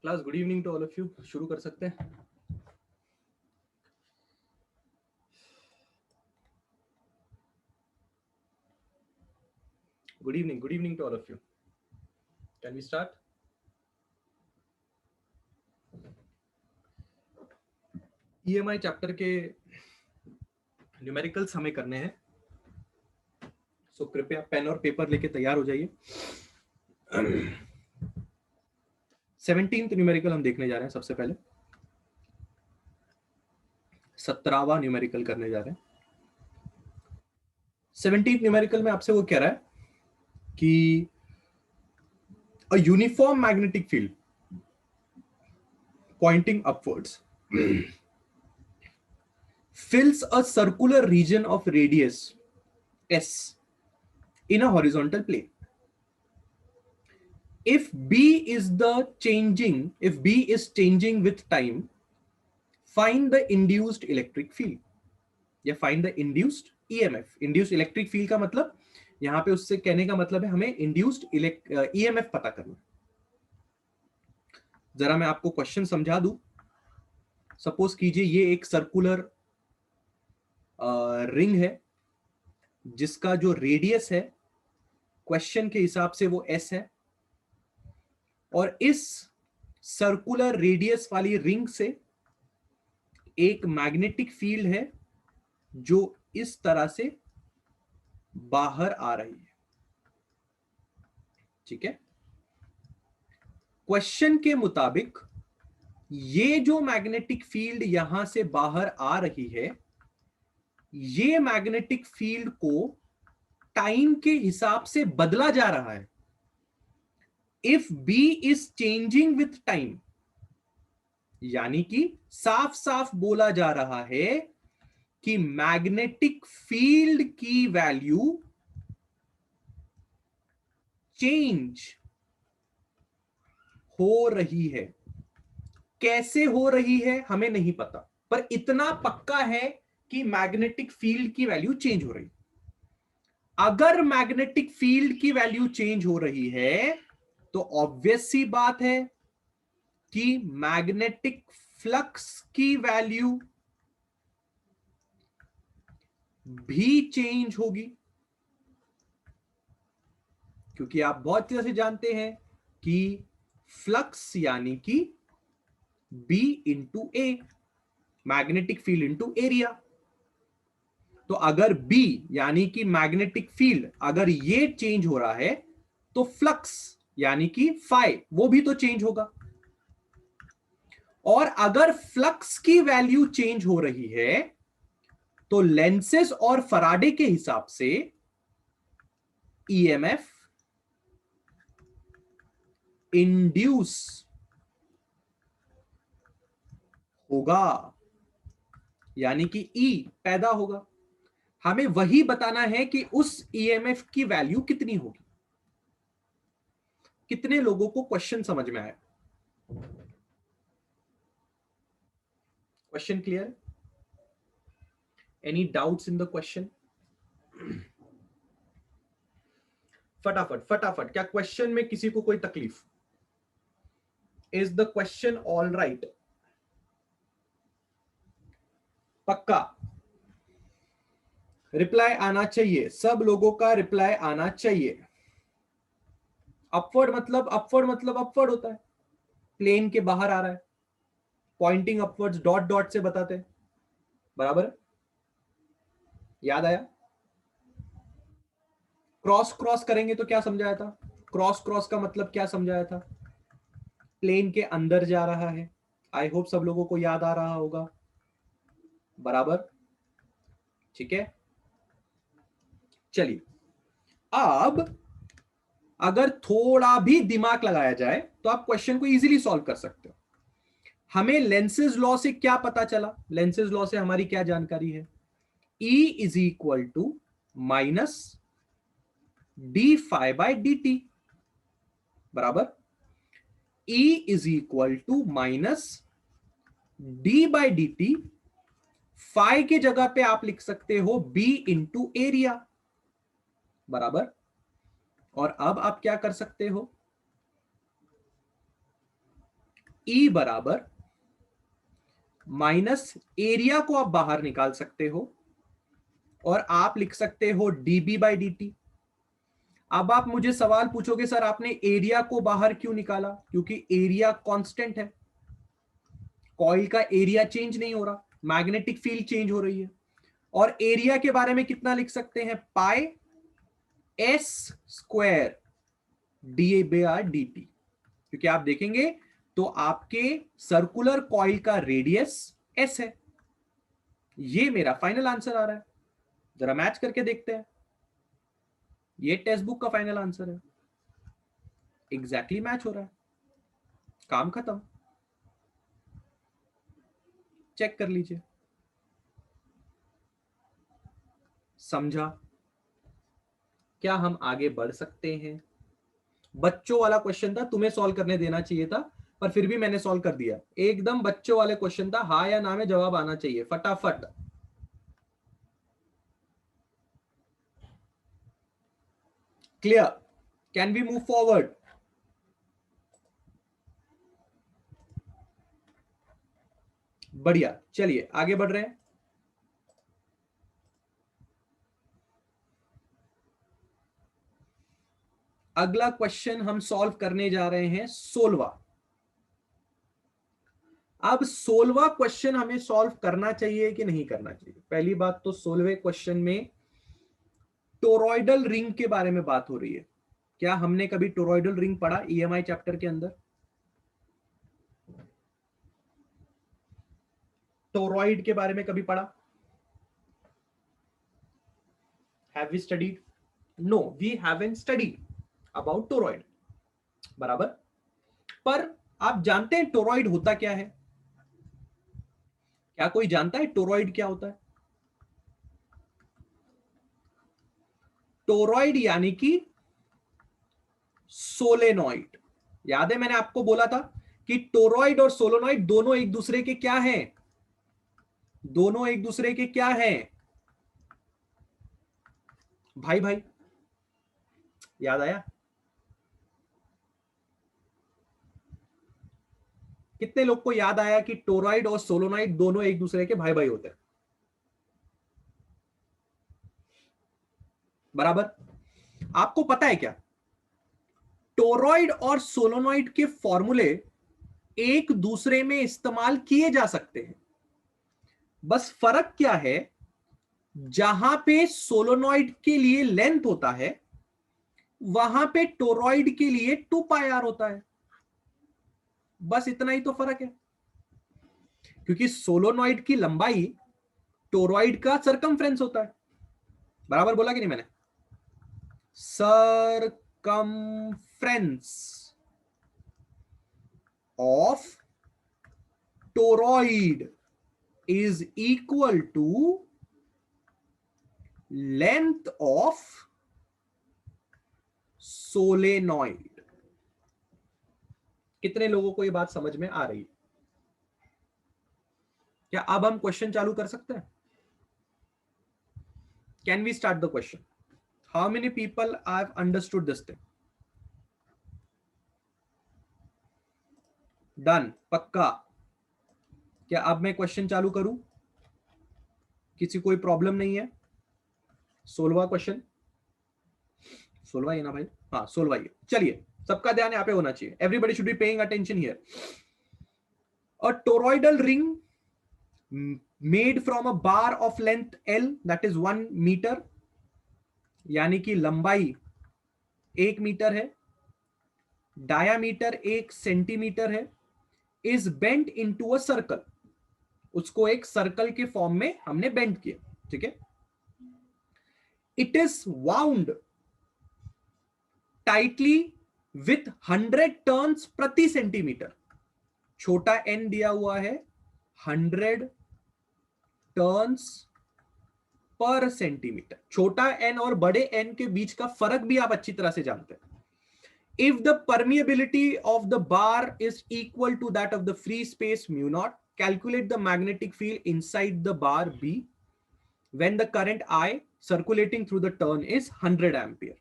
Class good evening to all of you. शुरू कर सकते हैं। Good evening to all of you. Can we start? EMI chapter के numericals हमें करने हैं, सो कृपया पेन और पेपर लेके तैयार हो जाइए। 17th न्यूमेरिकल हम देखने जा रहे हैं। सबसे पहले 17वां न्यूमेरिकल करने जा रहे हैं। 17th न्यूमेरिकल में आपसे वो कह रहा है कि a uniform magnetic field pointing upwards fills a circular region of radius s in a horizontal plane. If b is changing with time, find the induced electric field या find the induced EMF. induced electric field का मतलब यहां पे उससे कहने का मतलब है हमें induced EMF पता करना। जरा मैं आपको क्वेश्चन समझा दूं। सपोज कीजिए ये एक सर्कुलर रिंग है जिसका जो रेडियस है क्वेश्चन के हिसाब से वो एस है, और इस सर्कुलर रेडियस वाली रिंग से एक मैग्नेटिक फील्ड है जो इस तरह से बाहर आ रही है। ठीक है, क्वेश्चन के मुताबिक ये जो मैग्नेटिक फील्ड यहां से बाहर आ रही है, ये मैग्नेटिक फील्ड को टाइम के हिसाब से बदला जा रहा है। If B is changing with time, यानी कि साफ साफ बोला जा रहा है कि मैग्नेटिक फील्ड की वैल्यू चेंज हो रही है। कैसे हो रही है हमें नहीं पता, पर इतना पक्का है कि मैग्नेटिक फील्ड की वैल्यू चेंज हो रही है। अगर मैग्नेटिक फील्ड की वैल्यू चेंज हो रही है तो ऑब्वियस सी बात है कि मैग्नेटिक फ्लक्स की वैल्यू भी चेंज होगी, क्योंकि आप बहुत तरह से जानते हैं कि फ्लक्स यानी कि बी इंटू ए, मैग्नेटिक फील्ड इंटू एरिया। तो अगर बी यानी कि मैग्नेटिक फील्ड अगर ये चेंज हो रहा है तो फ्लक्स यानी कि फाई वो भी तो चेंज होगा। और अगर फ्लक्स की वैल्यू चेंज हो रही है तो लेंसेज और फराडे के हिसाब से ईएमएफ इंड्यूस होगा, यानी कि ई पैदा होगा। हमें वही बताना है कि उस ईएमएफ की वैल्यू कितनी होगी। कितने लोगों को क्वेश्चन समझ में आया? Question clear? Any doubts in the question? फटाफट फटाफट, क्या क्वेश्चन में किसी को कोई तकलीफ? Is the question all right? पक्का रिप्लाई आना चाहिए, सब लोगों का रिप्लाई आना चाहिए। अपवर्ड मतलब अपवर्ड होता है, प्लेन के बाहर आ रहा है। पॉइंटिंग अपवर्ड्स डॉट डॉट से बताते हैं, बराबर? याद आया? क्रॉस क्रॉस करेंगे तो क्या समझाया था? क्रॉस क्रॉस का मतलब क्या समझाया था? प्लेन के अंदर जा रहा है। आई होप सब लोगों को याद आ रहा होगा, बराबर? ठीक है, चलिए अब अगर थोड़ा भी दिमाग लगाया जाए तो आप क्वेश्चन को इजीली सॉल्व कर सकते हो। हमें लेंसेज लॉ से क्या पता चला? लेंसेज लॉ से हमारी क्या जानकारी है? E is equal to minus d phi by d t, बराबर? E is equal to minus d by d t. Phi के जगह पे आप लिख सकते हो B इंटू एरिया, बराबर? और अब आप क्या कर सकते हो? E बराबर माइनस एरिया को आप बाहर निकाल सकते हो और आप लिख सकते हो dB बाई dt। अब आप मुझे सवाल पूछोगे सर आपने एरिया को बाहर क्यों निकाला? क्योंकि एरिया कांस्टेंट है, कॉइल का एरिया चेंज नहीं हो रहा, मैग्नेटिक फील्ड चेंज हो रही है। और एरिया के बारे में कितना लिख सकते हैं? Pi s square d by d t. क्योंकि आप देखेंगे तो आपके सर्कुलर कॉइल का रेडियस एस है। ये मेरा फाइनल आंसर आ रहा है, जरा मैच करके देखते हैं। ये टेक्स्ट बुक का फाइनल आंसर है, एग्जैक्टली मैच हो रहा है, काम खत्म। चेक कर लीजिए, समझा? क्या हम आगे बढ़ सकते हैं? बच्चों वाला क्वेश्चन था, तुम्हें सॉल्व करने देना चाहिए था, पर फिर भी मैंने सॉल्व कर दिया। एकदम बच्चों वाले क्वेश्चन था, हाँ या ना में जवाब आना चाहिए फटाफट। Clear? Can we move forward? बढ़िया, चलिए आगे बढ़ रहे हैं। अगला क्वेश्चन हम सॉल्व करने जा रहे हैं 16वां। अब 16वां क्वेश्चन हमें सॉल्व करना चाहिए कि नहीं करना चाहिए? पहली बात तो 16वें क्वेश्चन में टोरॉइडल रिंग के बारे में बात हो रही है। क्या हमने कभी टोरॉइडल रिंग पढ़ा ईएमआई चैप्टर के अंदर? टोरॉइड के बारे में कभी पढ़ा? Have we studied? No, we haven't studied about toroid. बराबर। पर आप जानते हैं टोरॉइड होता क्या है? क्या कोई जानता है टोरॉइड क्या होता है? टोरॉइड यानी कि सोलेनॉइड। याद है मैंने आपको बोला था कि टोरॉइड और सोलेनॉइड दोनों एक दूसरे के क्या हैं? दोनों एक दूसरे के क्या हैं? भाई भाई, याद आया? कितने लोग को याद आया कि टोरॉइड और सोलोनॉइड दोनों एक दूसरे के भाई भाई होते हैं? बराबर। आपको पता है क्या, टोरॉइड और सोलोनॉइड के फॉर्मूले एक दूसरे में इस्तेमाल किए जा सकते हैं, बस फर्क क्या है, जहां पे सोलोनॉइड के लिए लेंथ होता है वहां पे टोरॉइड के लिए 2πr होता है। बस इतना ही तो फर्क है, क्योंकि सोलोनॉइड की लंबाई टोरॉइड का सरकमफ्रेंस होता है। बराबर बोला कि नहीं मैंने? Circumference of toroid is equal to length of solenoid। कितने लोगों को ये बात समझ में आ रही है? क्या अब हम क्वेश्चन चालू कर सकते हैं? Can we start the question? How many people have understood this thing? Done, पक्का? क्या अब मैं क्वेश्चन चालू करूं? किसी कोई प्रॉब्लम नहीं है? 16वां क्वेश्चन, 16वां ही ना भाई? हाँ 16वां ही। चलिए, सबका ध्यान यहाँ पे होना चाहिए। Everybody should be paying attention here. A toroidal ring made from a bar of length L, that is 1 metre, यानी कि लंबाई 1 मीटर है, डायामीटर 1 सेंटीमीटर है, is bent into a circle. उसको एक सर्कल के फॉर्म में हमने बेंट किया, ठीक है। It is wound tightly with 100 turns प्रति सेंटीमीटर। छोटा एन दिया हुआ है, 100 टर्न्स पर सेंटीमीटर। छोटा एन और बड़े एन के बीच का फर्क भी आप अच्छी तरह से जानते हैं। If the permeability of the bar is equal to that of the free space mu naught, calculate the magnetic field inside the bar B when the current I circulating through the turn is 100 ampere।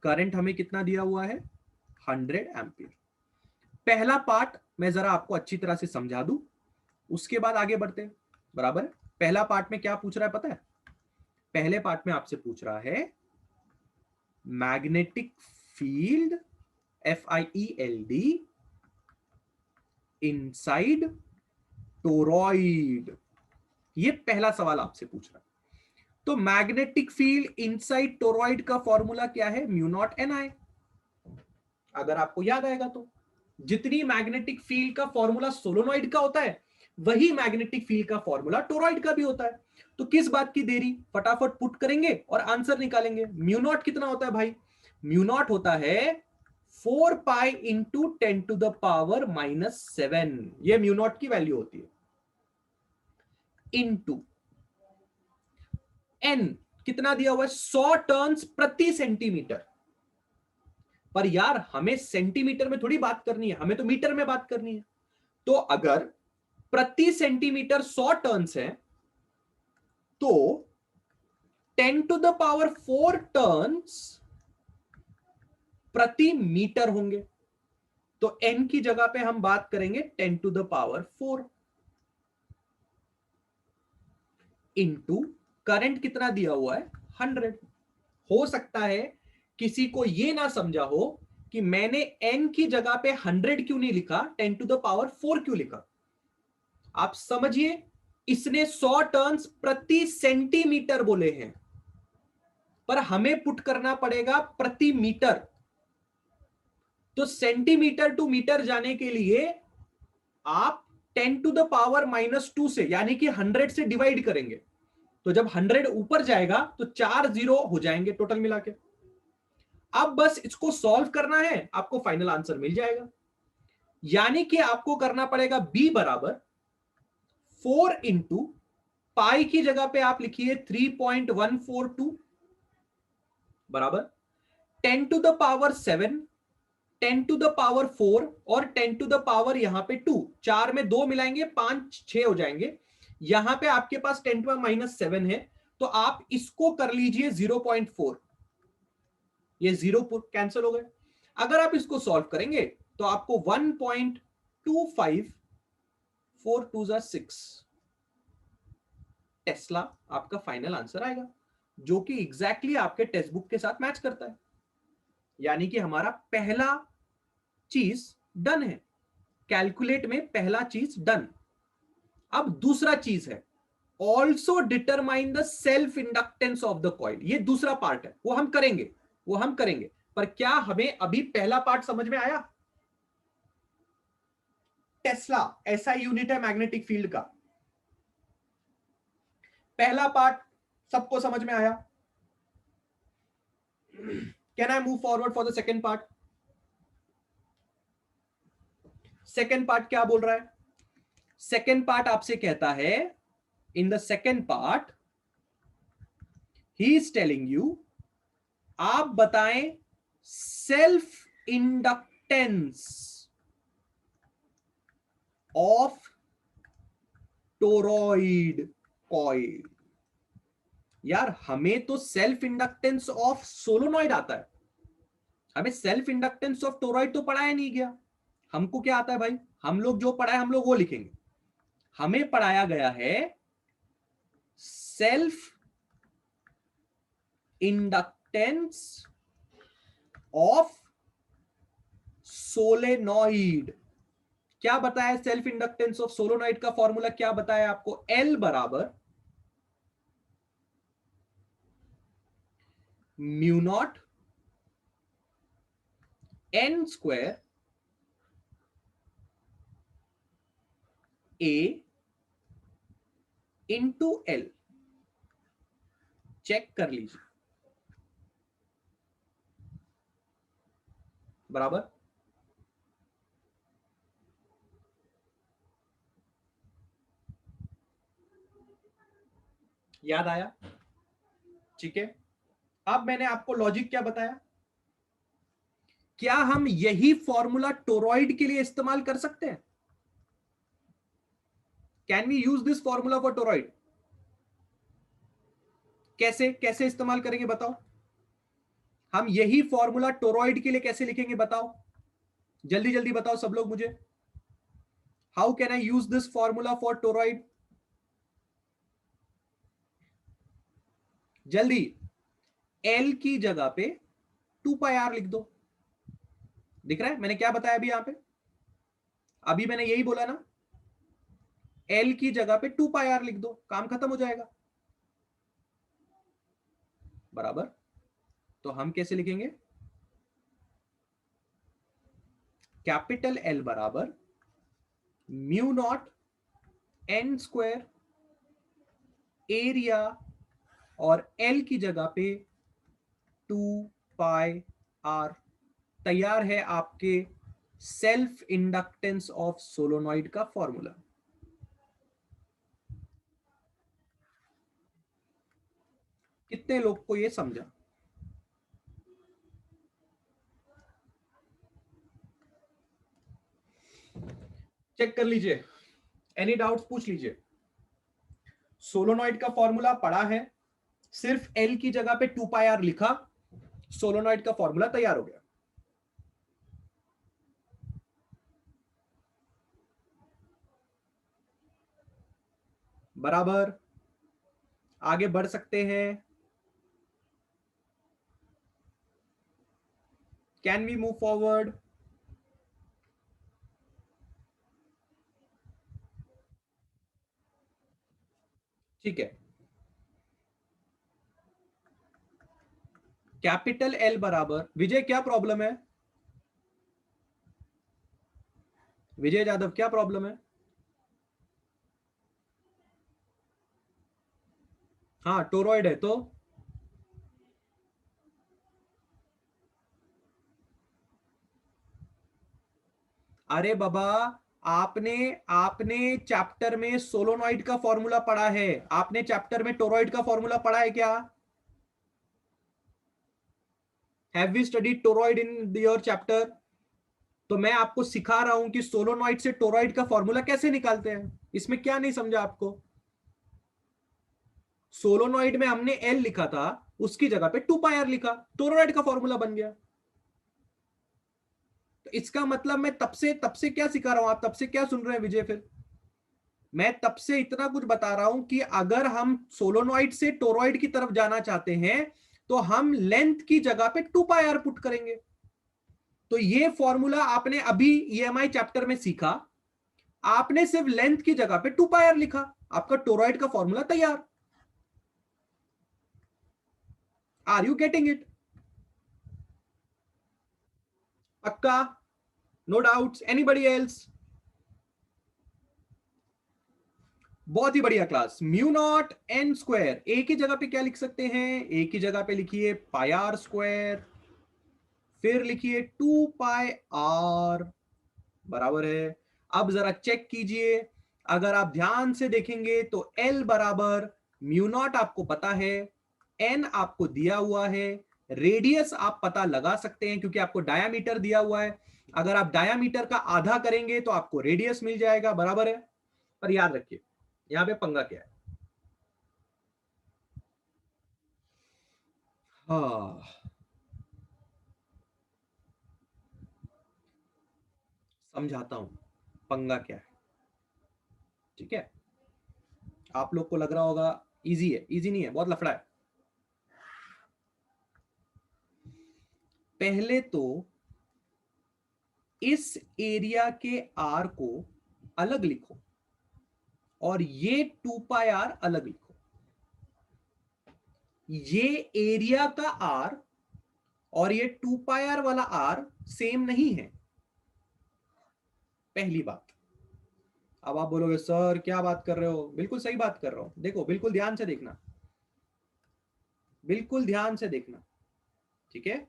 Current हमें कितना दिया हुआ है? 100 ampere. पहला part मैं जरा आपको अच्छी तरह से समझा दूं, उसके बाद आगे बढ़ते हैं। बराबर है। पहला पार्ट में क्या पूछ रहा है पता है? पहले पार्ट में आपसे पूछ रहा है magnetic field, FIELD, inside toroid. ये पहला सवाल आपसे पूछ रहा है। तो मैग्नेटिक फील्ड इनसाइड टोरॉइड का फॉर्मूला क्या है? Mu naught NI। अगर आपको याद आएगा तो जितनी मैग्नेटिक फील्ड का फॉर्मूला सोलोनॉइड का होता है, वही मैग्नेटिक फील्ड का फॉर्मूला टोरॉइड का भी होता है। तो किस बात की देरी, फटाफट पुट करेंगे और आंसर निकालेंगे। म्यू नॉट कितना होता है भाई? म्यू नॉट होता है 4 pi into 10 to the power -7। ये म्यू नॉट की वैल्यू होती है। इंटू एन कितना दिया हुआ है? 100 टर्न्स प्रति सेंटीमीटर। पर यार हमें सेंटीमीटर में थोड़ी बात करनी है, हमें तो मीटर में बात करनी है। तो अगर प्रति सेंटीमीटर 100 टर्न्स है तो 10 टू द पावर 4 टर्न्स प्रति मीटर होंगे। तो n की जगह पे हम बात करेंगे 10 to the power 4 into current कितना दिया हुआ है? 100। हो सकता है किसी को यह ना समझा हो कि मैंने n की जगह पे 100 क्यों नहीं लिखा, 10 टू द पावर 4 क्यों लिखा। आप समझिए, इसने 100 टर्न्स प्रति सेंटीमीटर बोले हैं, पर हमें पुट करना पड़ेगा प्रति मीटर। तो सेंटीमीटर टू मीटर जाने के लिए आप 10 टू द पावर -2 से यानी कि 100 से डिवाइड करेंगे। तो जब 100 ऊपर जाएगा तो 4 जीरो हो जाएंगे टोटल मिला के। अब बस इसको सॉल्व करना है, आपको फाइनल आंसर मिल जाएगा। यानी कि आपको करना पड़ेगा b बराबर 4 इंटू पाई की जगह पे आप लिखिए 3.142 बराबर 10 to the power 7, 10 to the power 4 और 10 टू द पावर यहां पे 2। 4 में 2 मिलाएंगे 5 6 हो जाएंगे। यहां पे आपके पास 10 टू -7 है, तो आप इसको कर लीजिए 0.4। ये 0 कैंसिल हो गए। अगर आप इसको सॉल्व करेंगे तो आपको 1.25 4 2 6 टेस्ला आपका फाइनल आंसर आएगा, जो कि एग्जैक्टली आपके टेक्स्ट बुक के साथ मैच करता है। यानी कि हमारा पहला चीज डन है, कैलकुलेट में पहला चीज डन। अब दूसरा चीज है also determine the self inductance of the coil. ये दूसरा पार्ट है, वो हम करेंगे। पर क्या हमें अभी पहला पार्ट समझ में आया? टेस्ला ऐसा यूनिट है मैग्नेटिक फील्ड का। पहला पार्ट सबको समझ में आया? Can I move forward for the second part? Second part क्या बोल रहा है? सेकेंड पार्ट आपसे कहता है, in the second part he is telling you, आप बताएं self inductance of toroid coil. यार हमें तो सेल्फ इंडक्टेंस ऑफ सोलोनॉइड आता है, हमें सेल्फ इंडक्टेंस ऑफ टोरॉइड तो पढ़ाया नहीं गया। हमको क्या आता है भाई? हम लोग जो पढ़ा है हम लोग वो लिखेंगे। हमें पढ़ाया गया है सेल्फ इंडक्टेंस ऑफ सोलेनॉइड। क्या बताया सेल्फ इंडक्टेंस ऑफ सोलोनॉइड का फॉर्मूला? क्या बताया आपको? L बराबर mu naught N square A into L। Check कर लीजिए, बराबर। याद आया? ठीक है। अब मैंने आपको लॉजिक क्या बताया? क्या हम यही फॉर्मूला टोरॉइड के लिए इस्तेमाल कर सकते हैं? Can we use this formula for toroid? कैसे कैसे इस्तेमाल करेंगे बताओ? हम यही फॉर्मूला टोरॉइड के लिए कैसे लिखेंगे बताओ? जल्दी जल्दी बताओ सब लोग मुझे, how can I use this formula for toroid? जल्दी, एल की जगह पे 2πr लिख दो। दिख रहा है मैंने क्या बताया अभी यहां पे? अभी मैंने यही बोला ना, एल की जगह पे 2πr लिख दो, काम खत्म हो जाएगा। बराबर, तो हम कैसे लिखेंगे? कैपिटल एल बराबर mu naught n square area, और एल की जगह पे 2πr। तैयार है आपके सेल्फ इंडक्टेंस ऑफ सोलोनॉइड का फॉर्मूला। कितने लोग को ये समझा? चेक कर लीजिए, एनी डाउट्स पूछ लीजिए। सोलोनॉइड का फॉर्मूला पढ़ा है, सिर्फ एल की जगह पे 2πr लिखा, सोलोनॉइड का फॉर्मूला तैयार हो गया। बराबर, आगे बढ़ सकते हैं। Can we move forward? ठीक है, कैपिटल एल बराबर, विजय क्या प्रॉब्लम है? विजय यादव क्या प्रॉब्लम है? हाँ टोरॉइड है तो अरे बाबा, आपने आपने चैप्टर में सोलोनॉइड का फॉर्मूला पढ़ा है, आपने चैप्टर में टोरॉइड का फॉर्मूला पढ़ा है क्या? Have we studied toroid in your chapter? तो मैं आपको सिखा रहा हूं कि सोलोनॉइड से टोरॉइड का फॉर्मूला कैसे निकालते हैं, इसमें क्या नहीं समझा आपको? सोलोनॉइड में हमने एल लिखा था, उसकी जगह पे 2πr लिखा, टोरॉइड का फॉर्मूला बन गया। तो इसका मतलब मैं तब से क्या सिखा रहा हूं, आप तब से क्या सुन रहे हैं विजय? फिर मैं तब से इतना कुछ बता रहा हूं कि अगर हम सोलोनॉइड से टोरॉइड की तरफ जाना चाहते हैं तो हम लेंथ की जगह पे 2πr पुट करेंगे। तो ये फॉर्मूला आपने अभी ईएमआई चैप्टर में सीखा, आपने सिर्फ लेंथ की जगह पे 2πr लिखा, आपका टोरॉइड का फॉर्मूला तैयार। Are you getting it? पक्का? No doubts? Anybody else? बहुत ही बढ़िया class. Mu naught n square, A की जगह पे क्या लिख सकते हैं? ए की जगह पे लिखिए पाई आर स्क्वायर, फिर लिखिए 2πr बराबर है। अब जरा चेक कीजिए, अगर आप ध्यान से देखेंगे तो L बराबर म्यू नॉट आपको पता है, N आपको दिया हुआ है, रेडियस आप पता लगा सकते हैं क्योंकि आपको डायामीटर दिया हुआ है। अगर आप डायामीटर का आधा करेंगे तो आपको रेडियस मिल जाएगा, बराबर है। पर याद रखिए यहां पे पंगा क्या है। हाँ, समझाता हूं पंगा क्या है। ठीक है, आप लोग को लग रहा होगा इजी है, इजी नहीं है, बहुत लफड़ा है। पहले तो इस एरिया के आर को अलग लिखो और ये 2πr अलग लिखो। ये एरिया का आर और ये 2πr वाला आर सेम नहीं है, पहली बात। अब आप बोलोगे सर क्या बात कर रहे हो? बिल्कुल सही बात कर रहा हूं, देखो बिल्कुल ध्यान से देखना, बिल्कुल ध्यान से देखना। ठीक है,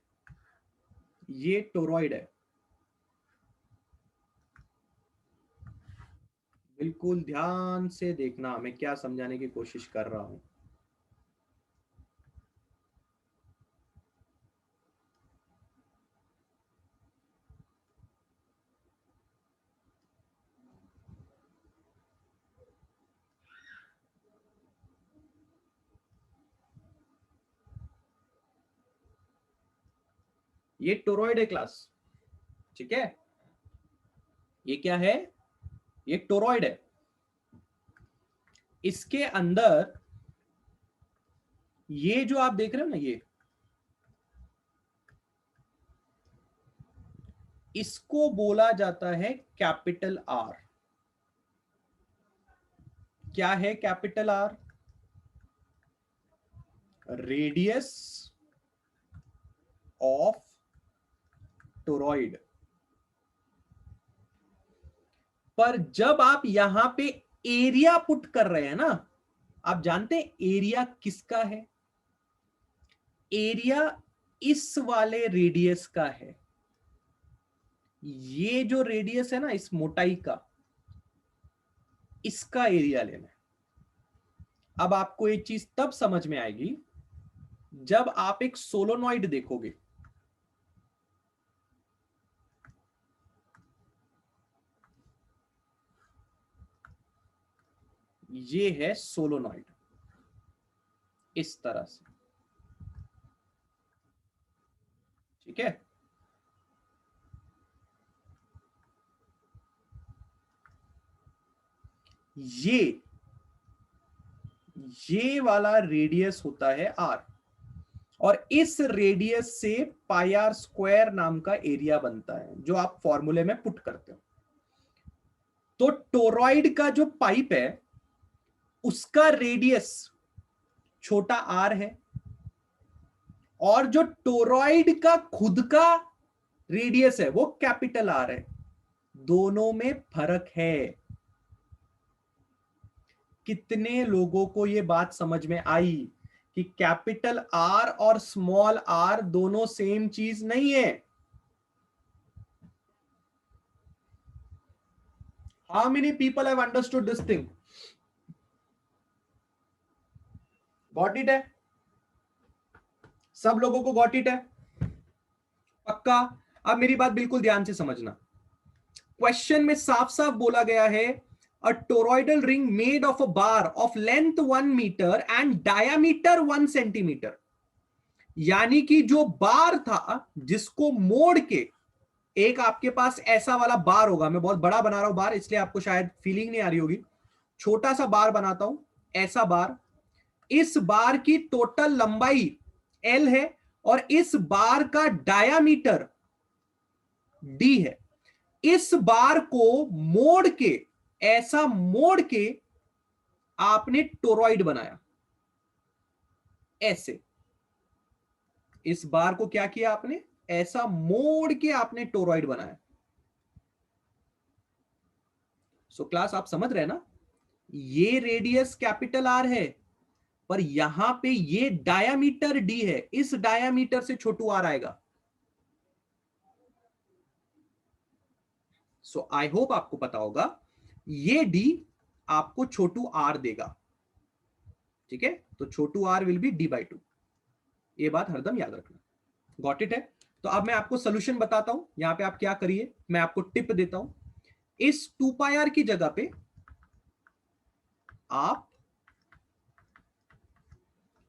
ये टोरॉइड है, बिल्कुल ध्यान से देखना मैं क्या समझाने की कोशिश कर रहा हूं। ये टोरॉइड है क्लास, ठीक है। ये क्या है? ये टोरॉइड है। इसके अंदर ये जो आप देख रहे हो ना, ये इसको बोला जाता है कैपिटल आर। क्या है capital R? Radius of toroid. पर जब आप यहां पे एरिया पुट कर रहे हैं ना, आप जानते हैं एरिया किसका है? एरिया इस वाले रेडियस का है। ये जो रेडियस है ना इस मोटाई का, इसका एरिया लेना है। अब आपको एक चीज तब समझ में आएगी जब आप एक सोलोनॉइड देखोगे। ये है सोलोनॉइड, इस तरह से, ठीक है। ये वाला रेडियस होता है आर, और इस रेडियस से पाई आर स्क्वायर नाम का एरिया बनता है जो आप फॉर्मूले में पुट करते हो। तो टोरॉइड का जो पाइप है उसका रेडियस छोटा आर है, और जो टोरॉइड का खुद का रेडियस है वो कैपिटल आर है। दोनों में फर्क है। कितने लोगों को ये बात समझ में आई कि कैपिटल आर और स्मॉल आर दोनों सेम चीज नहीं है? How many people have understood this thing? Got it है? सब लोगों को गॉट इट है? पक्का? अब मेरी बात बिल्कुल ध्यान से समझना। क्वेश्चन में साफ साफ बोला गया है a toroidal ring made of a bar of length 1 meter and diameter 1 centimeter। यानी कि जो बार था जिसको मोड़ के, एक आपके पास ऐसा वाला बार होगा, मैं बहुत बड़ा बना रहा हूं बार इसलिए आपको शायद फीलिंग नहीं आ रही होगी, छोटा सा बार बनाता हूं, ऐसा बार। इस बार की टोटल लंबाई L है और इस बार का डायामीटर D है। इस बार को मोड़ के, ऐसा मोड़ के आपने टोरॉइड बनाया, ऐसे। इस बार को क्या किया आपने? ऐसा मोड़ के आपने टोरॉइड बनाया। सो क्लास आप समझ रहे हैं ना, ये रेडियस कैपिटल आर है, पर यहां पे ये डायामीटर डी है, इस डायामीटर से छोटू आर आएगा। सो आई होप आपको पता होगा, ये डी आपको छोटू आर देगा, ठीक है। तो छोटू आर विल बी d/2। ये बात हरदम याद रखना। गॉट इट है? तो अब मैं आपको सोल्यूशन बताता हूं। यहां पे आप क्या करिए, मैं आपको टिप देता हूं। इस 2πr की जगह पे आप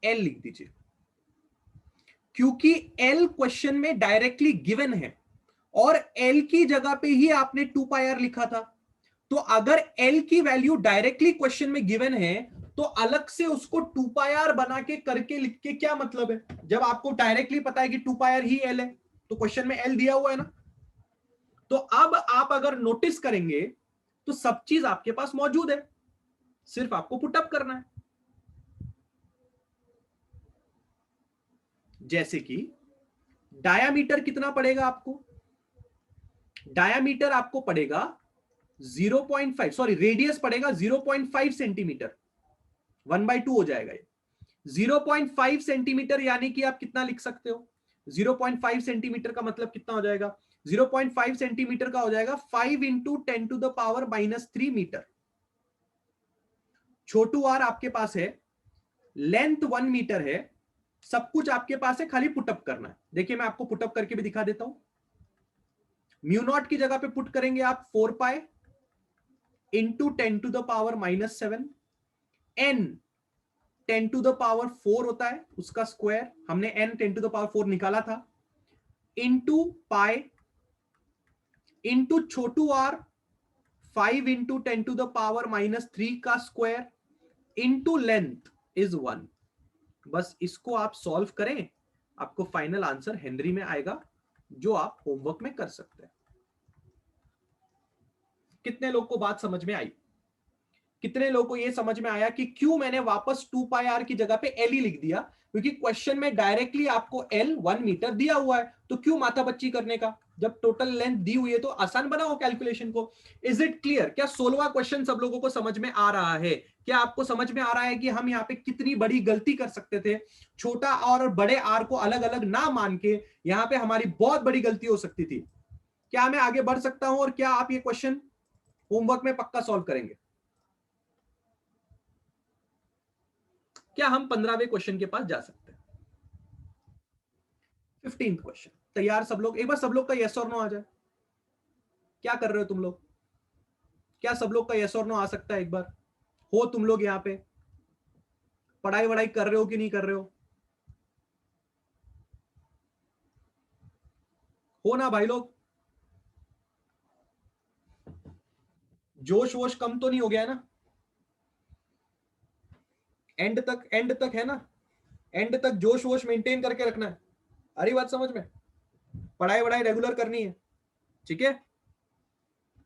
L लिख दीजिए, क्योंकि L क्वेश्चन में डायरेक्टली गिवन है और L की जगह पे ही आपने 2πr लिखा था। तो अगर L की वैल्यू डायरेक्टली क्वेश्चन में गिवन है तो अलग से उसको 2πr बना के करके लिख के क्या मतलब है, जब आपको डायरेक्टली पता है कि 2πr ही L है, तो क्वेश्चन में L दिया हुआ है ना। तो अब आप अगर नोटिस करेंगे तो सब चीज आपके पास मौजूद है, सिर्फ आपको पुटअप करना है। जैसे कि डायामीटर कितना पड़ेगा आपको? डायामीटर आपको पड़ेगा 0.5, सॉरी रेडियस पड़ेगा 0.5 सेंटीमीटर, 1/2 हो जाएगा ये। 0.5 सेंटीमीटर यानी कि आप कितना लिख सकते हो? 0.5 सेंटीमीटर का मतलब कितना हो जाएगा? 0.5 सेंटीमीटर का हो जाएगा 5 इंटू 10⁻³ मीटर। छोटू आर आपके पास है, लेंथ 1 मीटर है, सब कुछ आपके पास है, खाली पुटअप करना है। देखिए मैं आपको पुटअप करके भी दिखा देता हूं। μ0 की जगह पे पुट करेंगे आप 4π इंटू 10⁻⁻7। n 10⁴ होता है, उसका स्क्वायर, हमने n 10⁴ निकाला था, इंटू पाई इंटू छोटू आर 5 इंटू 10⁻³ का स्क्वायर इंटू लेंथ इज 1। बस इसको आप सॉल्व करें, आपको फाइनल आंसर हेनरी में आएगा, जो आप होमवर्क में कर सकते हैं। कितने लोग को बात समझ में आई? कितने लोगों को यह समझ में आया कि क्यों मैंने वापस 2πr की जगह पे एल ही लिख दिया? क्योंकि क्वेश्चन में डायरेक्टली आपको एल 1 मीटर दिया हुआ है, तो क्यों माथा बच्ची करने का? जब टोटल लेंथ दी हुई है तो आसान बनाओ कैलकुलेशन को। Is it clear? क्या 16वां क्वेश्चन सब लोगों को समझ में आ रहा है? क्या आपको समझ में आ रहा है कि हम यहाँ पे कितनी बड़ी गलती कर सकते थे? छोटा और बड़े आर को अलग अलग ना मान के यहाँ पे हमारी बहुत बड़ी गलती हो सकती थी। क्या मैं आगे बढ़ सकता हूं और क्या आप ये क्वेश्चन होमवर्क में पक्का सॉल्व करेंगे? क्या हम 15वें क्वेश्चन के पास जा सकते हैं? 15th क्वेश्चन तैयार सब लोग? एक बार सब लोग का यस और नो आ जाए। क्या कर रहे हो तुम लोग? क्या सब लोग का यस और नो आ सकता है? एक बार हो तुम लोग यहां पे पढ़ाई वढ़ाई कर रहे हो कि नहीं कर रहे हो ना भाई लोग? जोश वोश कम तो नहीं हो गया है ना? एंड तक है ना? एंड तक जोश वोश मेंटेन करके रखना है। आ रही बात समझ में? पढ़ाई वढ़ाई रेगुलर करनी है, ठीक है?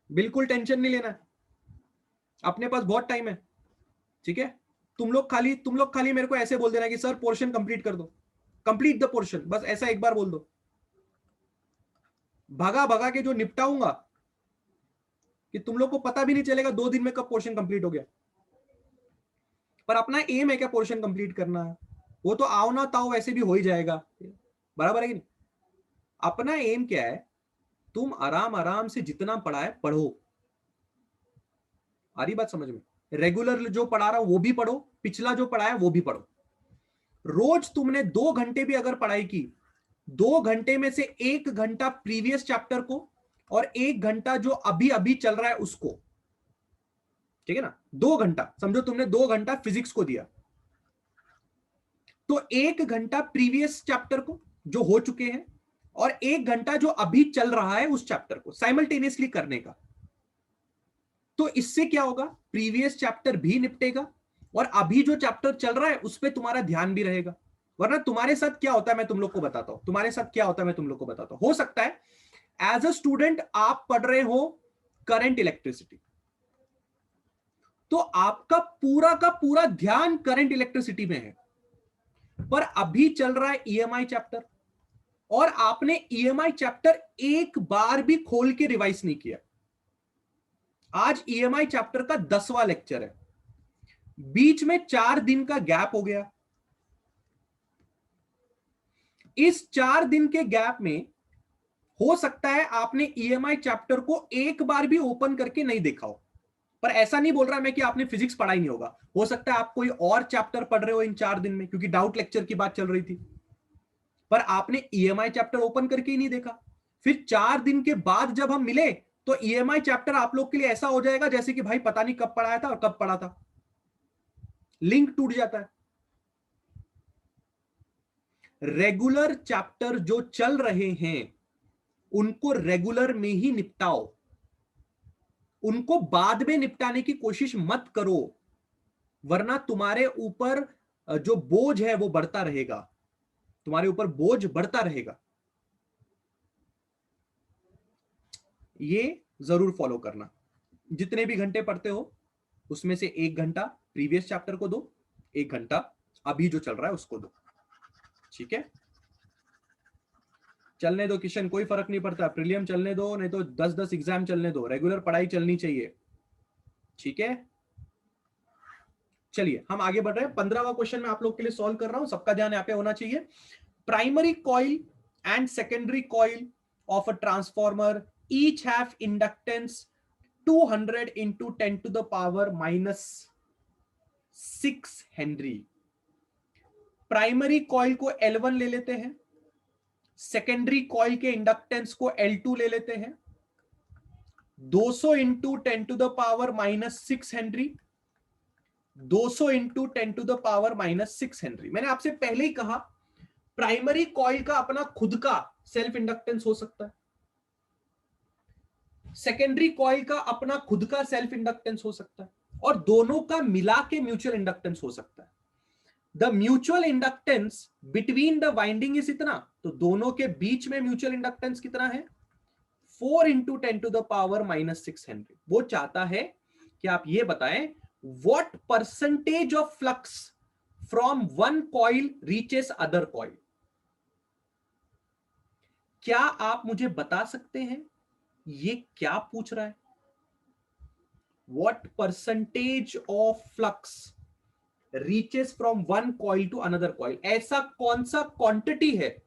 बिल्कुल टेंशन नहीं लेना है, अपने पास बहुत टाइम है, ठीक है? तुम लोग खाली मेरे को ऐसे बोल देना कि सर पोर्शन कंप्लीट कर दो, कंप्लीट द पोर्शन, बस ऐसा एक बार बोल दो। भगा भगा के जो निपटाऊंगा कि तुम लोग को पता भी नहीं चलेगा 2 दिन में कब पोर्शन कंप्लीट हो गया। पर अपना एम है क्या पोर्शन कंप्लीट करना है? वो तो आओ ना ताओ वैसे भी हो ही जाएगा, बराबर है कि नहीं? अपना एम क्या है? तुम आराम आराम से जितना पढ़ा है पढ़ो। आ रही बात समझ में? रेगुलर जो पढ़ा रहा हूं वो भी पढ़ो, पिछला जो पढ़ा है वो भी पढ़ो। रोज तुमने 2 घंटे भी अगर पढ़ाई की, 2 घंटे में से 1 घंटा प्रीवियस चैप्टर को और 1 घंटा जो अभी अभी चल रहा है उसको, ठीक है ना? 2 घंटा समझो, तुमने 2 घंटा फिजिक्स को दिया, तो 1 घंटा प्रीवियस चैप्टर को जो हो चुके हैं और 1 घंटा जो अभी चल रहा है उस चैप्टर को साइमल्टेनियसली करने का। तो इससे क्या होगा? प्रीवियस चैप्टर भी निपटेगा और अभी जो चैप्टर चल रहा है उस पर तुम्हारा ध्यान भी रहेगा। वरना तुम्हारे साथ क्या होता है मैं तुम लोग को बताता हूं, तुम्हारे साथ क्या होता है मैं तुम लोग को बताता हूं। हो सकता है एज अ स्टूडेंट आप पढ़ रहे हो करंट इलेक्ट्रिसिटी, तो आपका पूरा का पूरा ध्यान करंट इलेक्ट्रिसिटी में है, पर अभी चल रहा है ईएमआई चैप्टर और आपने ईएमआई चैप्टर एक बार भी खोल के रिवाइज नहीं किया। आज ईएमआई चैप्टर का 10वां लेक्चर है, बीच में 4 दिन का गैप हो गया। इस 4 दिन के गैप में हो सकता है आपने ईएमआई चैप्टर को एक बार भी ओपन करके नहीं देखा हो। पर ऐसा नहीं बोल रहा मैं कि आपने फिजिक्स पढ़ा ही नहीं होगा, हो सकता है आप कोई और चैप्टर पढ़ रहे हो इन 4 दिन में, क्योंकि डाउट लेक्चर की बात चल रही थी, पर आपने ईएमआई चैप्टर ओपन करके ही नहीं देखा। फिर 4 दिन के बाद जब हम मिले तो ईएमआई चैप्टर आप लोग के लिए ऐसा हो जाएगा जैसे कि भाई पता नहीं कब पढ़ाया था और कब पढ़ा था, लिंक टूट जाता है। रेगुलर चैप्टर जो चल रहे हैं उनको रेगुलर में ही निपटाओ, उनको बाद में निपटाने की कोशिश मत करो, वरना तुम्हारे ऊपर जो बोझ है वो बढ़ता रहेगा, तुम्हारे ऊपर बोझ बढ़ता रहेगा। ये जरूर फॉलो करना। जितने भी घंटे पढ़ते हो उसमें से 1 घंटा प्रीवियस चैप्टर को दो, 1 घंटा अभी जो चल रहा है उसको दो, ठीक है? चलने दो किशन, कोई फर्क नहीं पड़ता, प्रीलियम चलने दो नहीं तो 10-10 एग्जाम चलने दो, रेगुलर पढ़ाई चलनी चाहिए, ठीक है? चलिए हम आगे बढ़ रहे हैं। 15वां क्वेश्चन मैं आप लोग के लिए सॉल्व कर रहा हूं, सबका ध्यान यहाँ पे होना चाहिए। Primary coil and secondary coil of a transformer each have inductance 200 into 10⁻⁻6 Henry. Primary coil को L1 ले लेते हैं, सेकेंडरी कॉइल के इंडक्टेंस को L2 ले लेते हैं, 200 into 10⁻⁻6 हेनरी, 200 into 10⁻⁻6 हेनरी। मैंने आपसे पहले ही कहा प्राइमरी कॉइल का अपना खुद का सेल्फ इंडक्टेंस हो सकता है, सेकेंडरी कॉइल का अपना खुद का सेल्फ इंडक्टेंस हो सकता है और दोनों का मिला के म्यूचुअल इंडक्टेंस हो सकता है। The mutual inductance between the winding is इतना, तो दोनों के बीच में म्यूचुअल इंडक्टेंस कितना है? 4 इंटू 10⁻⁻6 हेनरी। वो चाहता है कि आप ये बताएं what percentage of flux from one coil reaches other coil. क्या आप मुझे बता सकते हैं ये क्या पूछ रहा है? What percentage of flux reaches from one coil to another coil. ऐसा कौन सा क्वांटिटी है,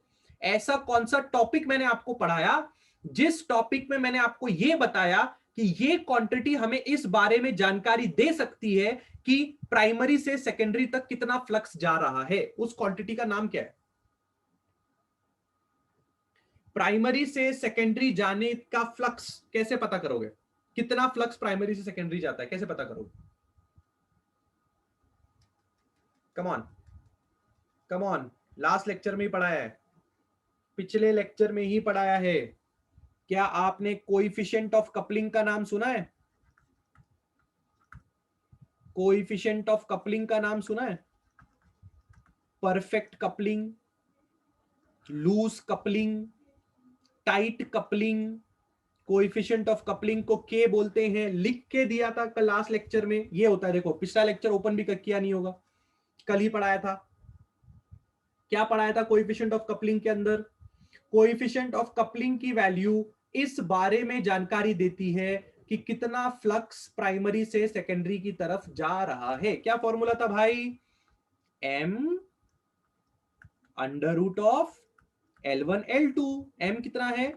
ऐसा कौन सा टॉपिक मैंने आपको पढ़ाया जिस टॉपिक में मैंने आपको यह बताया कि ये क्वांटिटी हमें इस बारे में जानकारी दे सकती है कि प्राइमरी से सेकेंडरी तक कितना फ्लक्स जा रहा है। उस क्वांटिटी का नाम क्या है? प्राइमरी से सेकेंडरी जाने का फ्लक्स कैसे पता करोगे? कितना फ्लक्स प्राइमरी से सेकेंडरी जाता है कैसे पता करोगे? Come on come on, last lecture में ही पढ़ाया है, पिछले लेक्चर में ही पढ़ाया है। क्या आपने कोएफिशिएंट ऑफ कपलिंग का नाम सुना है? कोएफिशिएंट ऑफ कपलिंग का नाम सुना है? Perfect coupling, loose coupling, tight coupling. Coefficient of coupling को के बोलते हैं, लिख के दिया था कल लास्ट लेक्चर में। ये होता है, देखो पिछला लेक्चर ओपन भी किया नहीं होगा, कल ही पढ़ाया था। क्या पढ़ाया था कोएफिशिएंट ऑफ कपलिंग के अंदर? कोएफिशिएंट ऑफ कपलिंग की वैल्यू इस बारे में जानकारी देती है कि कितना फ्लक्स प्राइमरी से सेकेंडरी की तरफ जा रहा है। क्या फॉर्मूला था भाई? m under root of L1 L2। m कितना है?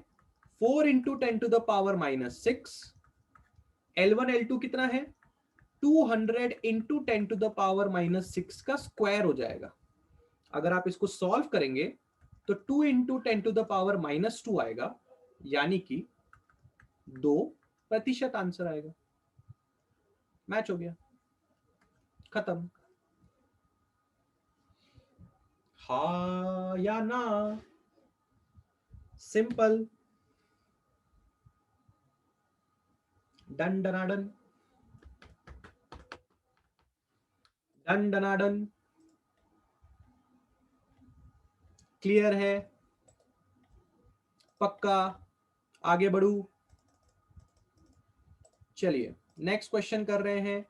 4 इंटू 10⁻⁻6। L1 L2 कितना है? 200 इंटू 10⁻⁻6 का स्क्वायर हो जाएगा। अगर आप इसको सॉल्व करेंगे तो 2 इंटू 10⁻⁻2 आएगा, यानी कि 2% आंसर आएगा। मैच हो गया, खत्म। हा या ना? सिंपल। डन डनाडन, डन डनाडन। क्लियर है? पक्का? आगे बढ़ू? चलिए नेक्स्ट क्वेश्चन कर रहे हैं।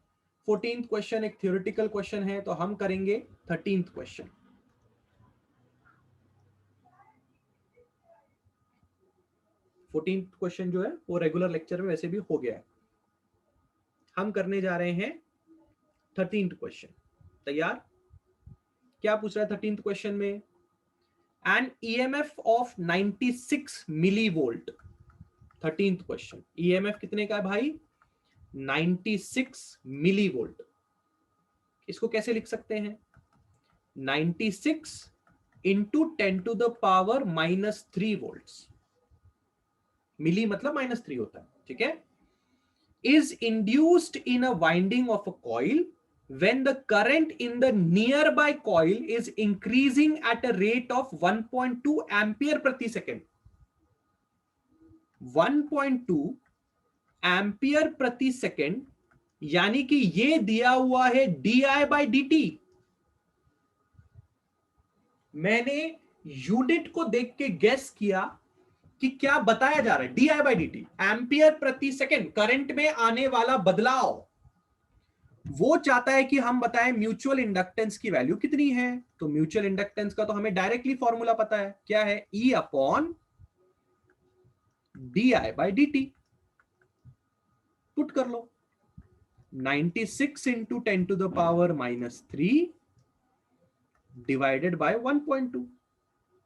14th क्वेश्चन एक थ्योरेटिकल क्वेश्चन है, तो हम करेंगे 13th क्वेश्चन। क्वेश्चन जो है वो रेगुलर लेक्चर में वैसे भी हो गया है। हम करने जा रहे हैं 13th क्वेश्चन। तैयार? क्या पूछ रहा है 13th क्वेश्चन में? An EMF of 96 millivolt. 13th question, EMF कितने का है भाई? 96 मिलीवोल्ट। इसको कैसे लिख सकते हैं? 96 इंटू 10⁻³ वोल्ट्स। मिली मतलब -3 होता है, ठीक है। Is induced in a winding of a coil when the current in the nearby coil is increasing at a rate of 1.2 ampere प्रति सेकेंड। 1.2 एम्पियर प्रति सेकेंड, यानी कि ये दिया हुआ है di/dt। मैंने यूनिट को देख के गेस किया कि क्या बताया जा रहा है। di/dt एम्पियर प्रति सेकेंड, करंट में आने वाला बदलाव। वो चाहता है कि हम बताएं म्यूचुअल इंडक्टेंस की वैल्यू कितनी है। तो म्यूचुअल इंडक्टेंस का तो हमें डायरेक्टली फॉर्मूला पता है, क्या है? E/di/dt। पुट कर लो, 96 इंटू 10⁻³ डिवाइडेड बाय 1.2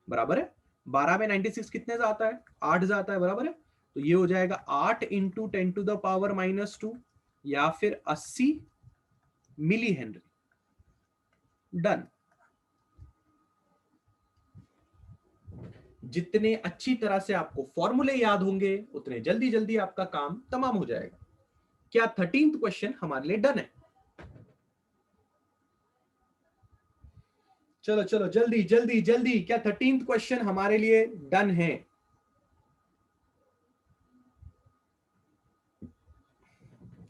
बराबर है 12 में 96 कितने जाता है? 8 जाता है, बराबर है। तो ये हो जाएगा 8 इंटू 10⁻² या फिर 80 मिली हेनरी। डन। जितने अच्छी तरह से आपको फॉर्मूले याद होंगे उतने जल्दी जल्दी आपका काम तमाम हो जाएगा। क्या 13th क्वेश्चन हमारे लिए डन है? चलो चलो जल्दी जल्दी जल्दी, क्या 13th क्वेश्चन हमारे लिए डन है?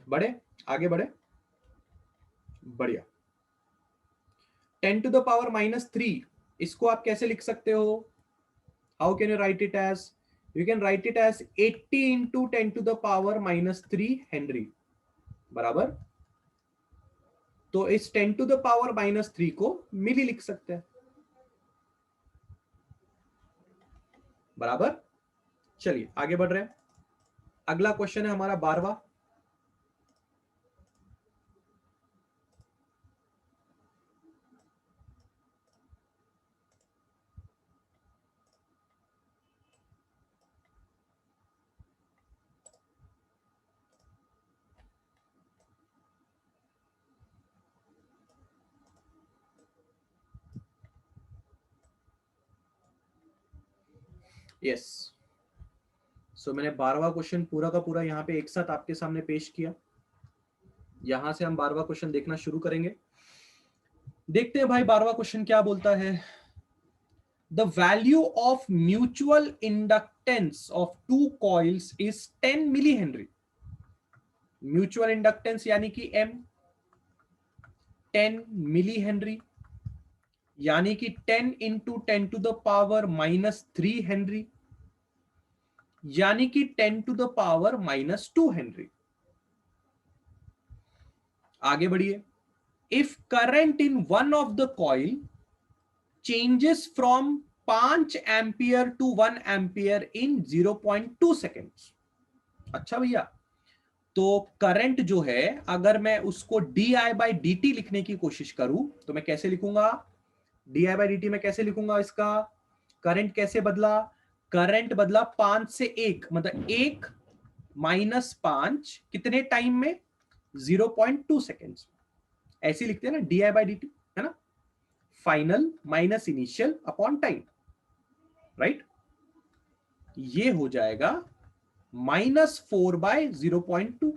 बढ़े, आगे बढ़े, बढ़िया। 10 to the power -3, इसको आप कैसे लिख सकते हो? How can you write it as? You can write it as 80 into 10 to the power -3 henry, बराबर। तो इस 10 to the power -3 को मिली लिख सकते हैं, बराबर। चलिए आगे बढ़ रहे हैं। अगला क्वेश्चन है हमारा 12वां। यस, सो मैंने 12वां क्वेश्चन पूरा का पूरा यहाँ पे एक साथ आपके सामने पेश किया। यहां से हम 12वां क्वेश्चन देखना शुरू करेंगे। देखते हैं भाई 12वां क्वेश्चन क्या बोलता है। The value of mutual inductance of two coils is 10 milli henry. Mutual inductance यानी कि M 10 मिली हेनरी, यानी कि 10 into 10 to the power -3 Henry, यानी कि 10 to the power -2 हेनरी। आगे बढ़िए। If current in one of the coil changes from 5 ampere to 1 ampere in 0.2 seconds. अच्छा भैया, तो करंट जो है अगर मैं उसको di/dt लिखने की कोशिश करूं तो मैं कैसे लिखूंगा? di/dt में कैसे लिखूंगा इसका? करंट कैसे बदला? करंट बदला 5 से 1, मतलब 1 -5 कितने टाइम में? 0.2 सेकेंड्स। ऐसे लिखते हैं ना di/dt, है ना? Final minus initial upon time, right. ये हो जाएगा -4/0.2,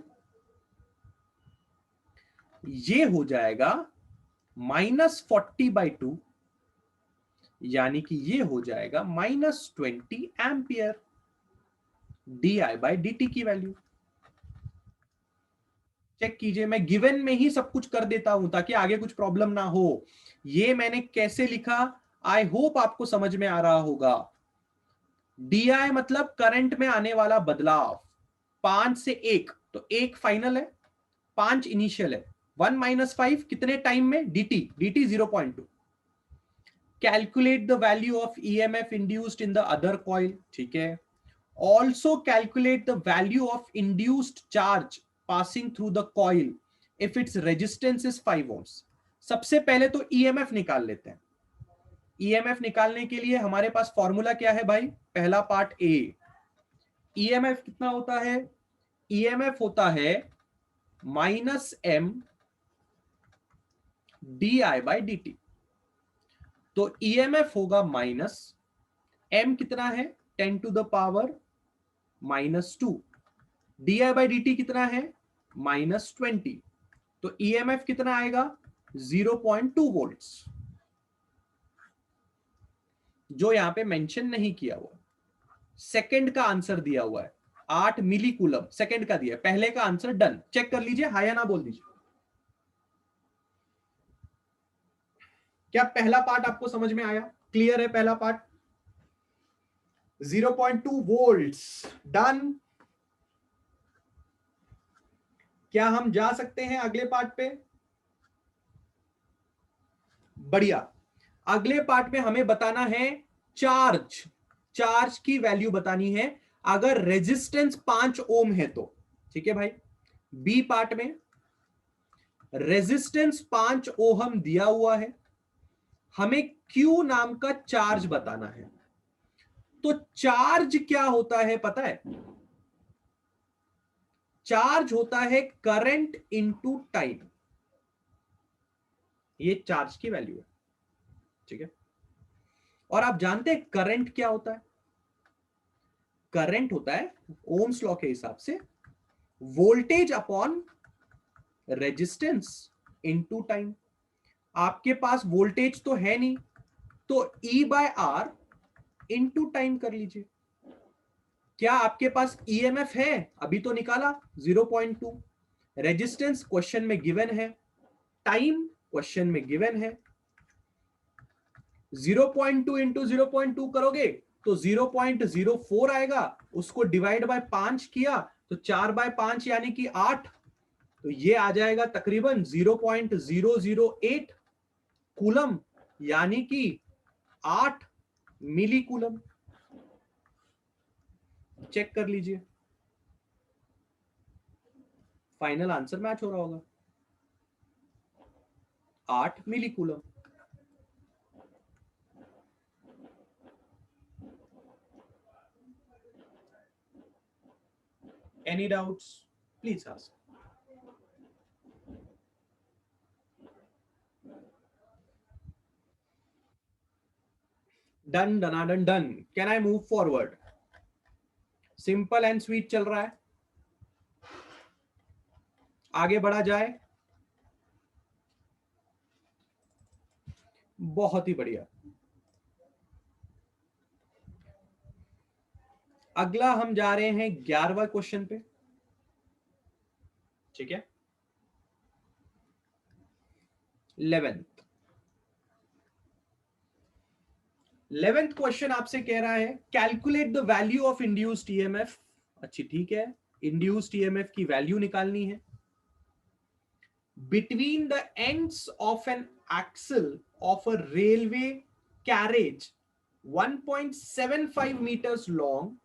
ये हो जाएगा -40/2, यानी कि ये हो जाएगा -20 एम्पियर di/dt की वैल्यू। चेक कीजिए, मैं गिवन में ही सब कुछ कर देता हूं ताकि आगे कुछ प्रॉब्लम ना हो। ये मैंने कैसे लिखा, आई होप आपको समझ में आ रहा होगा। di मतलब करंट में आने वाला बदलाव, 5 से 1, तो 1 फाइनल है, 5 इनिशियल है, 1 - 5 कितने टाइम में? dt 0.2। Calculate the value of EMF induced in the other coil, ठीक है। Also calculate the value of induced charge passing through the coil if its resistance is 5 ohms। सबसे पहले तो EMF निकाल लेते हैं। EMF निकालने के लिए हमारे पास फॉर्मूला क्या है भाई? पहला पार्ट A, EMF कितना होता है? EMF होता है -m di/dt। तो EMF होगा माइनस m, कितना है? 10 to the power -2, di/dt कितना है? -20। तो EMF कितना आएगा? 0.2 वोल्ट्स, जो यहां पे मेंशन नहीं किया हुआ। सेकंड का आंसर दिया हुआ है 8 मिली कूलम, सेकंड का दिया है। पहले का आंसर डन, चेक कर लीजिए, हाँ या ना बोल दीजिए। क्या पहला पार्ट आपको समझ में आया? क्लियर है पहला पार्ट? 0.2 volts, done. क्या हम जा सकते हैं अगले पार्ट पे? बढ़िया। अगले पार्ट में हमें बताना है चार्ज, चार्ज की वैल्यू बतानी है अगर रेजिस्टेंस 5 ओम है तो, ठीक है भाई। बी पार्ट में रेजिस्टेंस 5 ओहम दिया हुआ है, हमें Q नाम का चार्ज बताना है। तो चार्ज क्या होता है पता है? चार्ज होता है करंट इनटू टाइम, ये चार्ज की वैल्यू है, ठीक है। और आप जानते हैं करंट क्या होता है? करंट होता है ओम्स लॉ के हिसाब से voltage upon resistance into time. आपके पास वोल्टेज तो है नहीं, तो E/R इनटू टाइम कर लीजिए। क्या आपके पास EMF है? अभी तो निकाला 0.2, रेजिस्टेंस क्वेश्चन में गिवन है, टाइम क्वेश्चन में गिवन है। 0.2 इंटू 0.2 करोगे तो 0.04 आएगा, उसको डिवाइड बाय 5 किया तो 4/5 यानी कि 8, तो ये आ जाएगा तकरीबन 0.008 कूलम, यानी कि 8 मिली कूलम। चेक कर लीजिए, फाइनल आंसर मैच हो रहा होगा, 8 मिली coulomb. Any doubts? Please ask. Done, done, done. Can I move forward? Simple and sweet चल रहा है, आगे बढ़ा जाए। बहुत ही बढ़िया। अगला हम जा रहे हैं 11वां क्वेश्चन पे, ठीक है। 11th क्वेश्चन आपसे कह रहा है calculate the value of induced EMF. अच्छी, ठीक है, इंड्यूस्ड ईएमएफ की वैल्यू निकालनी है between the ends of an axle of a railway carriage 1.75 meters long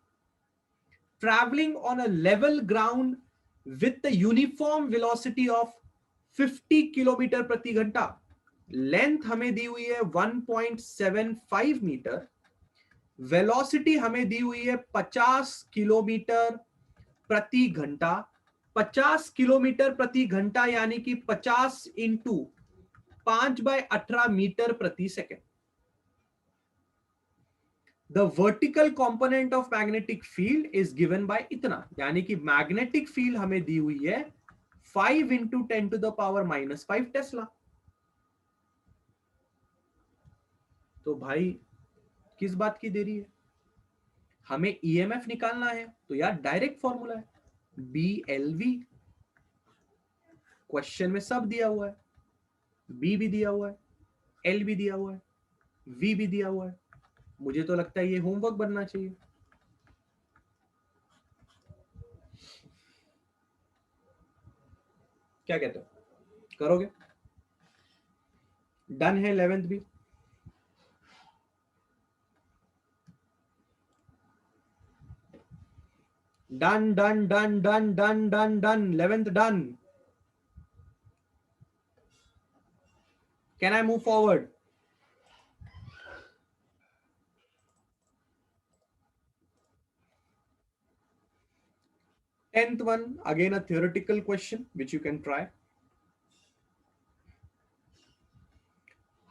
traveling on a level ground with the uniform velocity of 50 kilometre प्रति घंटा। Length हमें दी हुई है 1.75 मीटर, वेलोसिटी हमें दी हुई है 50 किलोमीटर प्रति घंटा। 50 किलोमीटर प्रति घंटा यानी कि 50 इंटू 5/18 मीटर प्रति second. The vertical component of magnetic field is given by इतना, यानी कि मैग्नेटिक फील्ड हमें दी हुई है 5 इंटू 10⁻⁻5 टेस्ला। तो भाई किस बात की देरी है, हमें ईएमएफ निकालना है, तो यार डायरेक्ट फॉर्मूला है BLV। क्वेश्चन में सब दिया हुआ है, बी भी दिया हुआ है, एल भी दिया हुआ है, वी भी दिया हुआ है। मुझे तो लगता है ये होमवर्क बनना चाहिए। क्या कहते हो, करोगे? डन है 11th भी। Done done done done done done done 11th done. Can I move forward? Tenth one, again a theoretical question which you can try.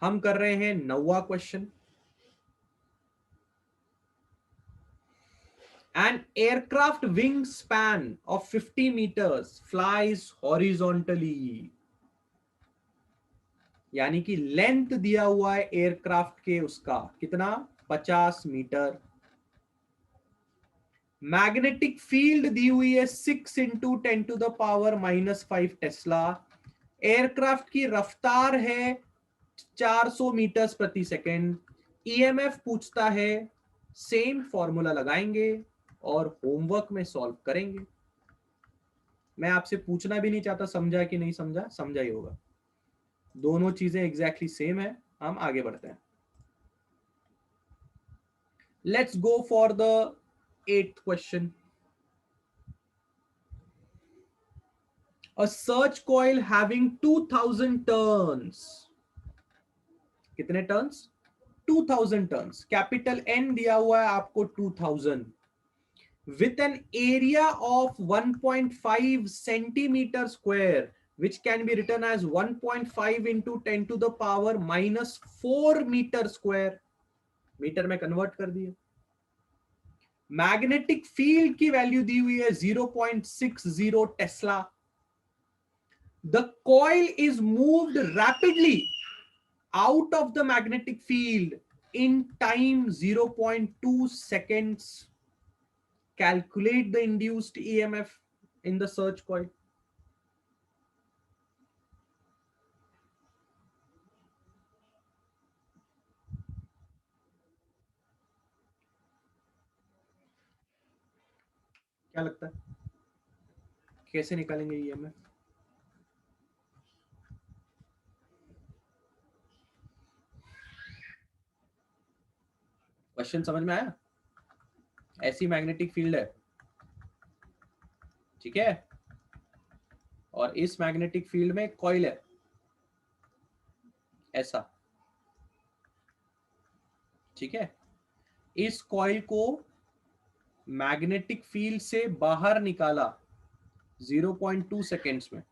हम कर रहे हैं 9वां question. An aircraft wingspan of 50 meters flies horizontally, यानी कि length दिया हुआ है aircraft के, उसका कितना, 50 मीटर। मैग्नेटिक फील्ड दी हुई है 6 इंटू 10⁻⁻5 टेस्ला। एयरक्राफ्ट की रफ्तार है 400 मीटर प्रति सेकेंड। ईएमएफ पूछता है, सेम फॉर्मूला लगाएंगे और होमवर्क में सॉल्व करेंगे। मैं आपसे पूछना भी नहीं चाहता समझा कि नहीं समझा, समझा ही होगा, दोनों चीजें एग्जैक्टली सेम है। हम आगे बढ़ते हैं। Let's go for the 8th question. A search coil having 2000 turns, कितने टर्न्स, 2000 टर्न्स, कैपिटल N दिया हुआ है आपको 2000, with an area of 1.5 centimeter square which can be written as 1.5 into 10⁻⁻4 metre square, metre में कन्वर्ट कर दिया। Magnetic field की value दी हुई है 0.60 tesla. The coil is moved rapidly out of the magnetic field in time 0.2 seconds. Calculate the induced EMF in the search coil. क्या लगता है कैसे निकालेंगे ईएमएफ? क्वेश्चन समझ में आया? ऐसी मैग्नेटिक फील्ड है, ठीक है, और इस मैग्नेटिक फील्ड में कॉइल है ऐसा, ठीक है। इस कॉइल को मैग्नेटिक फील्ड से बाहर निकाला 0.2 सेकेंड्स में।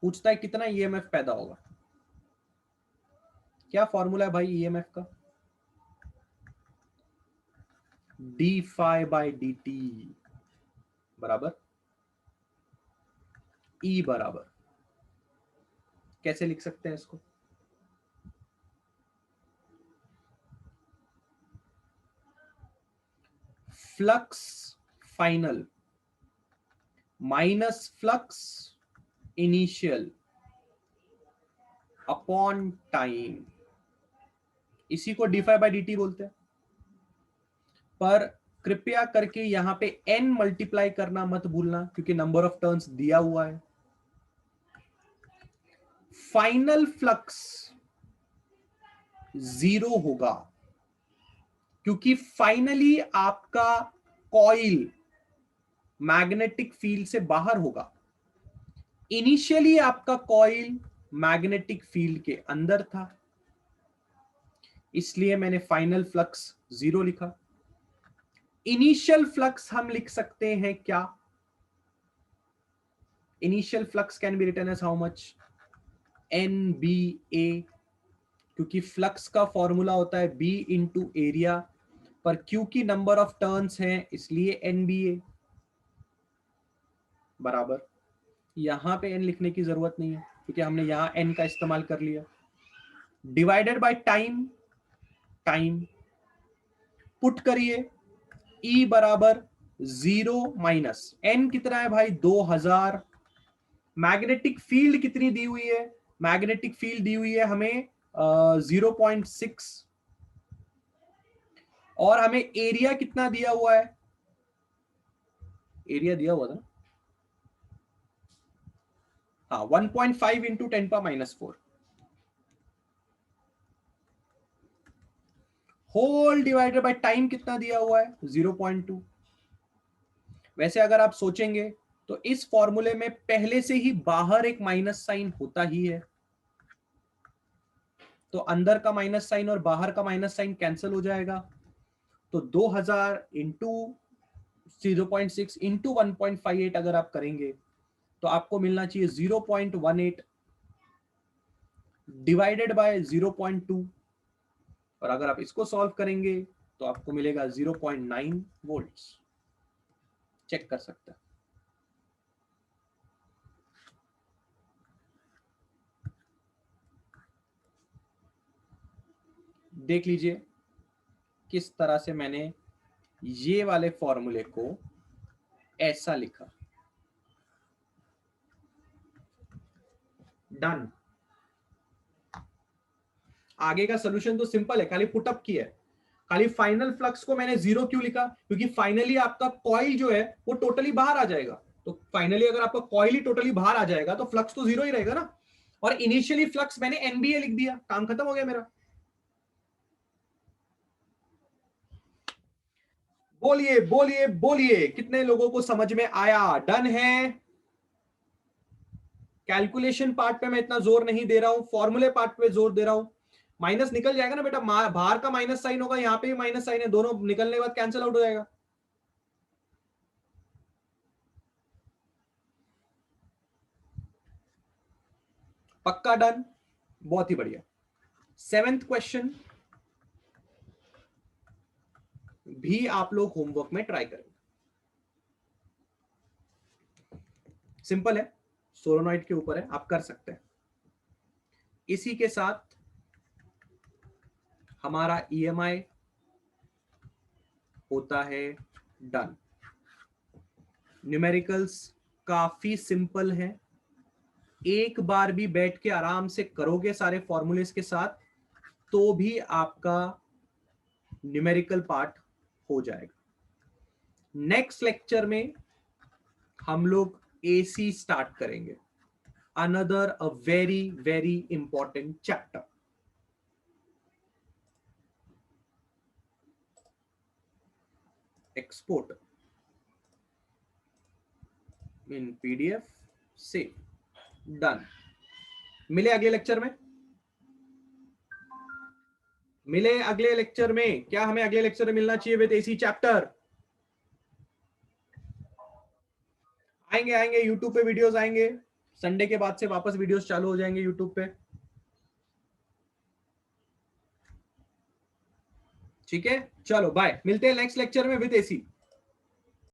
पूछता है कितना ईएमएफ पैदा होगा। क्या फॉर्मूला है भाई ईएमएफ का? D phi by d t बराबर ई बराबर, कैसे लिख सकते हैं इसको? Flux final minus flux initial upon time, इसी को d phi by d t बोलते हैं। पर कृपया करके यहां पे n मल्टीप्लाई करना मत भूलना, क्योंकि नंबर ऑफ टर्न्स दिया हुआ है। फाइनल फ्लक्स 0 होगा, क्योंकि फाइनली आपका कॉइल मैग्नेटिक फील्ड से बाहर होगा। इनिशियली आपका कॉइल मैग्नेटिक फील्ड के अंदर था, इसलिए मैंने फाइनल फ्लक्स 0 लिखा। इनिशियल फ्लक्स हम लिख सकते हैं क्या? Initial flux can be written as how much? NBA, क्योंकि फ्लक्स का फॉर्मूला होता है B इंटू एरिया, पर क्योंकि नंबर ऑफ टर्न्स हैं इसलिए NBA बराबर, यहां पे n लिखने की जरूरत नहीं है क्योंकि हमने यहां n का इस्तेमाल कर लिया, divided by time. Time put करिए, E बराबर 0 माइनस n कितना है भाई? 2000। मैग्नेटिक फील्ड कितनी दी हुई है? मैग्नेटिक फील्ड दी हुई है हमें 0.6, और हमें एरिया कितना दिया हुआ है? एरिया दिया हुआ था, हाँ, 1.5 into 10⁻⁴ whole divided by time कितना दिया हुआ है? 0.2। वैसे अगर आप सोचेंगे तो इस फॉर्मूले में पहले से ही बाहर एक माइनस साइन होता ही है, तो अंदर का माइनस साइन और बाहर का माइनस साइन कैंसिल हो जाएगा। तो 2000 इंटू 0.6 इंटू 1.58 अगर आप करेंगे तो आपको मिलना चाहिए 0.18 डिवाइडेड बाय 0.2, और अगर आप इसको सॉल्व करेंगे तो आपको मिलेगा 0.9 वोल्ट्स। चेक कर सकते हैं। देख लीजिए किस तरह से मैंने ये वाले फॉर्मूले को ऐसा लिखा। डन। आगे का सॉल्यूशन तो सिंपल है, खाली पुटअप की है। खाली फाइनल फ्लक्स को मैंने 0 क्यों लिखा? क्योंकि फाइनली आपका कॉइल जो है वो टोटली बाहर आ जाएगा। तो फाइनली अगर आपका कॉइल ही टोटली बाहर आ जाएगा तो फ्लक्स तो 0 ही रहेगा ना। और इनिशियली फ्लक्स मैंने NBA लिख दिया, काम खत्म हो गया मेरा। बोलिए बोलिए बोलिए, कितने लोगों को समझ में आया? डन है। कैलकुलेशन पार्ट पे मैं इतना जोर नहीं दे रहा हूं, फॉर्मूले पार्ट पे जोर दे रहा हूं। माइनस निकल जाएगा ना बेटा, बाहर का माइनस साइन होगा, यहाँ पे भी माइनस साइन है, दोनों निकलने के बाद कैंसिल आउट हो जाएगा। पक्का डन? बहुत ही बढ़िया। 7th क्वेश्चन भी आप लोग होमवर्क में ट्राई करेंगे। सिंपल है, सोलोनॉइड के ऊपर है, आप कर सकते हैं। इसी के साथ हमारा EMI होता है डन। न्यूमेरिकल्स काफी सिंपल है, एक बार भी बैठ के आराम से करोगे सारे फॉर्मूलेस के साथ तो भी आपका न्यूमेरिकल पार्ट हो जाएगा। नेक्स्ट लेक्चर में हम लोग एसी स्टार्ट करेंगे, another a very very important chapter. Export in PDF से डन। मिले अगले लेक्चर में, मिले अगले लेक्चर में। क्या हमें अगले लेक्चर में मिलना चाहिए विद एसी चैप्टर? आएंगे आएंगे, यूट्यूब पे वीडियोस आएंगे, संडे के बाद से वापस वीडियोस चालू हो जाएंगे यूट्यूब पे। ठीक है, चलो बाय, मिलते हैं नेक्स्ट लेक्चर में विद एसी।